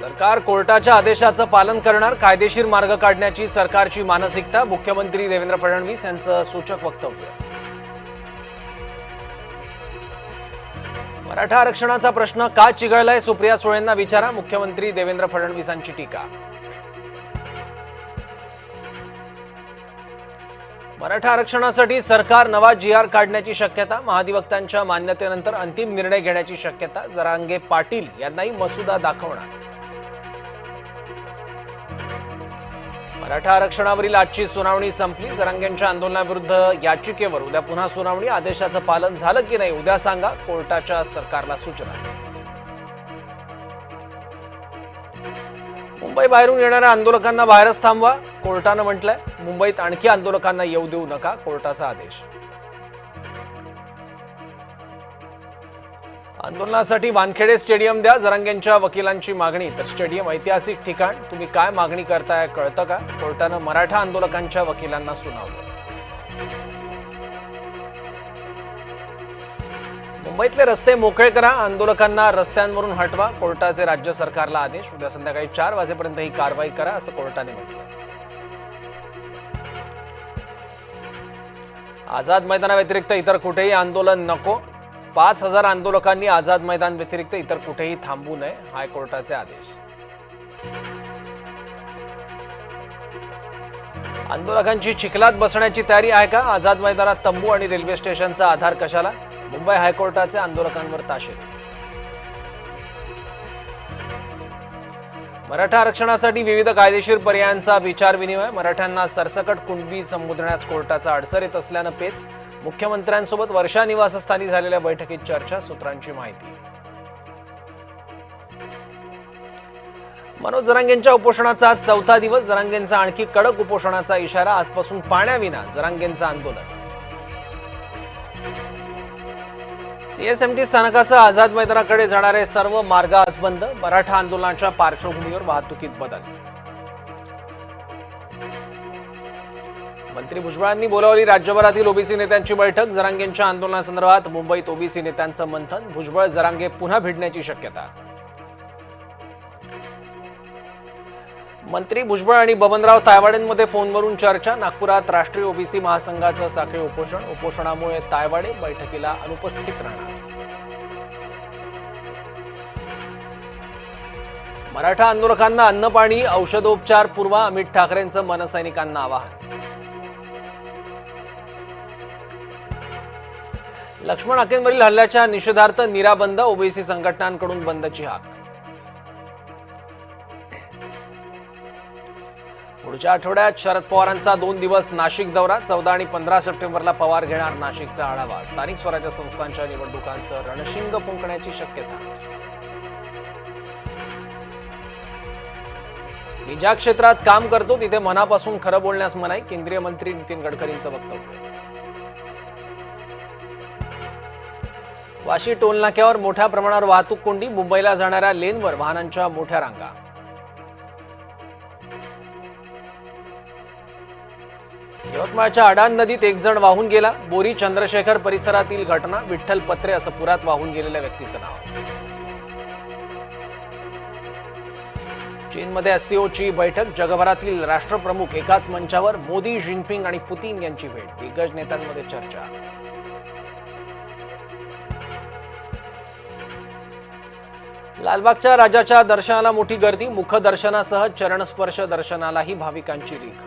सरकार कोर्टाच्या आदेशाचं पालन करणार, कायदेशीर मार्ग काढण्याची सरकारची मानसिकता. मुख्यमंत्री देवेंद्र फडणवीस यांचं सूचक वक्तव्य. मराठा आरक्षणाचा प्रश्न का चिघळलाय, सुप्रिया सुळेंना विचारा. मुख्यमंत्री देवेंद्र फडणवीसांची टीका. मराठा आरक्षणासाठी सरकार नवा जी.आर. काढण्याची शक्यता. महाधिवक्त्यांच्या मान्यतेनंतर अंतिम निर्णय घेण्याची शक्यता. जरांगे पाटील यांनाही मसुदा दाखवणार. मराठा आरक्षणावरील आजची सुनावणी संपली. जरांगेंच्या आंदोलनाविरुद्ध याचिकेवर उद्या पुन्हा सुनावणी. आदेशाचं पालन झालं की नाही उद्या सांगा, कोर्टाच्या सरकारला सूचना. मुंबई बाहेरून येणाऱ्या आंदोलकांना बाहेरच थांबवा, कोर्टानं म्हटलंय. मुंबईत आणखी आंदोलकांना येऊ देऊ नका, कोर्टाचा आदेश. आंदोलनासाठी वानखेडे स्टेडियम द्या, जरांगेंच्या वकिलांची मागणी. तर स्टेडियम ऐतिहासिक ठिकाण, तुम्ही काय मागणी करताय कळतं का, कोर्टानं मराठा आंदोलकांच्या वकिलांना सुनावलं. मुंबईतले रस्ते मोकळे करा, आंदोलकांना रस्त्यांवरून हटवा, कोर्टाचे राज्य सरकारला आदेश. उद्या संध्याकाळी 4 वाजेपर्यंत ही कारवाई करा, असं कोर्टाने म्हटलं. आझाद मैदानाव्यतिरिक्त इतर कुठेही आंदोलन नको. 5,000 आंदोलकांनी आझाद मैदान व्यतिरिक्त इतर कुठेही थांबू नये, हायकोर्टाचे आदेश. आंदोलकांची चिखलात बसण्याची तयारी आहे का? आझाद मैदानात तंबू आणि रेल्वे स्टेशनचा आधार कशाला? मुंबई हायकोर्टाचे आंदोलकांवर ताशेरे. मराठा आरक्षणासाठी विविध कायदेशीर पर्यायांचा विचार विनिमय. मराठ्यांना सरसकट कुणबी संबोधण्यास कोर्टाचा अडसर येत असल्यानं पेच. मुख्यमंत्र्यांसोबत वर्षा निवासस्थानी झालेल्या बैठकीत चर्चा, सूत्रांची माहिती. मनोज जरांगेंच्या उपोषणाचा 4था दिवस. जरांगेंचा आणखी कडक उपोषणाचा इशारा. आजपासून पाण्याविना जरांगेंचं आंदोलन. सीएसएमटी स्थानकासह आझाद मैदानाकडे जाणारे सर्व मार्ग आज बंद. मराठा आंदोलनाच्या पार्श्वभूमीवर वाहतुकीत बदल. मंत्री भुजबळांनी बोलावली राज्यभरातील ओबीसी नेत्यांची बैठक. जरांगेंच्या आंदोलनासंदर्भात मुंबईत ओबीसी नेत्यांचं मंथन. भुजबळ जरांगे पुन्हा भिडण्याची शक्यता. मंत्री भुजबळ आणि बबनराव तायवाडेंमध्ये फोनवरून चर्चा. नागपुरात राष्ट्रीय ओबीसी महासंघाचं साखळी उपोषण. उपोषणामुळे तायवाडे बैठकीला अनुपस्थित राहणार. मराठा आंदोलकांना अन्न पाणी औषधोपचार पुरवा. अमित ठाकरेंचं मनसैनिकांना आवाहन. लक्ष्मण हाकेंवरील हल्ल्याच्या निषेधार्थ नीरा बंद. ओबीसी संघटनांकडून बंदची हाक. पुढच्या आठवड्यात शरद पवारांचा 2 दिवस नाशिक दौरा. 14 आणि 15 सप्टेंबरला पवार घेणार नाशिकचा आढावा. स्थानिक स्वराज्य संस्थांच्या निवडणुकांचं रणशिंग फुंकण्याची शक्यता. मी ज्या क्षेत्रात काम करतो तिथे मनापासून खरं बोलण्यास मनाई. केंद्रीय मंत्री नितीन गडकरींचं वक्तव्य. वाशी टोल नाक्यावर मोठ्या प्रमाणावर वाहतूक कोंडी. मुंबईला जाणाऱ्या लेनवर वाहनांच्या मोठ्या रांगा. यवतमाळच्या अडाण नदीत एक जण वाहून गेला. बोरी चंद्रशेखर परिसरातील घटना. विठ्ठल पत्रे असं पुरात वाहून गेलेल्या व्यक्तीचं नाव. चीनमध्ये एससीओची बैठक. जगभरातील राष्ट्रप्रमुख एकाच मंचावर. मोदी, जिनपिंग आणि पुतीन यांची भेट. दिग्गज नेत्यांमध्ये चर्चा. लालबागच्या राजाच्या दर्शनाला मोठी गर्दी. मुखदर्शनासह चरणस्पर्श दर्शनालाही भाविकांची रीघ.